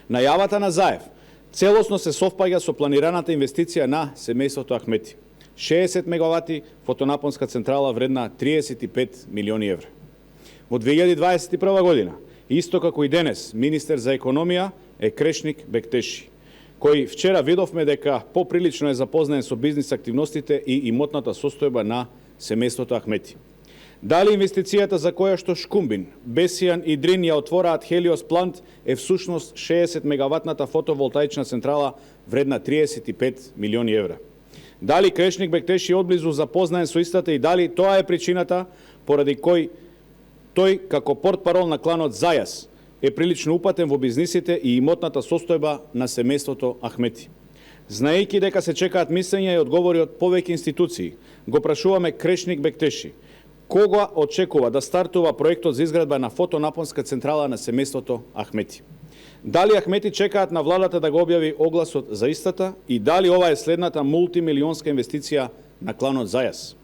Најавата на Заев целосно се совпаѓа со планираната инвестиција на семејството Ахмети. 60 мегавати фотонапонска централа вредна 35 милиони евра. Во 2021 година, исто како и денес, министер за економија е Крешник Бектеши, кој вчера видовме дека поприлично е запознаен со бизнис активностите и имотната состојба на семејството Ахмети. Дали инвестицијата за која што Шкумбин, Бесијан и Дрин ја отвораат Хелиос Плант е всушност 60 мегаватната фотоволтаична централа вредна 35 милиони евра. Дали Крешник Бектеши одблизу запознаен со истата и дали тоа е причината поради кој тој како портпарол на кланот Зајас е прилично упатен во бизнисите и имотната состојба на семејството Ахмети. Знаејќи дека се чекаат мислења и одговори од повеќе институции, го прашуваме Крешник Бектеши кога очекува да стартува проектот за изградба на фотонапонска централа на семејството Ахмети. Дали Ахмети чекаат на владата да го објави огласот за истата и дали ова е следната мултимилионска инвестиција на кланот Зајас?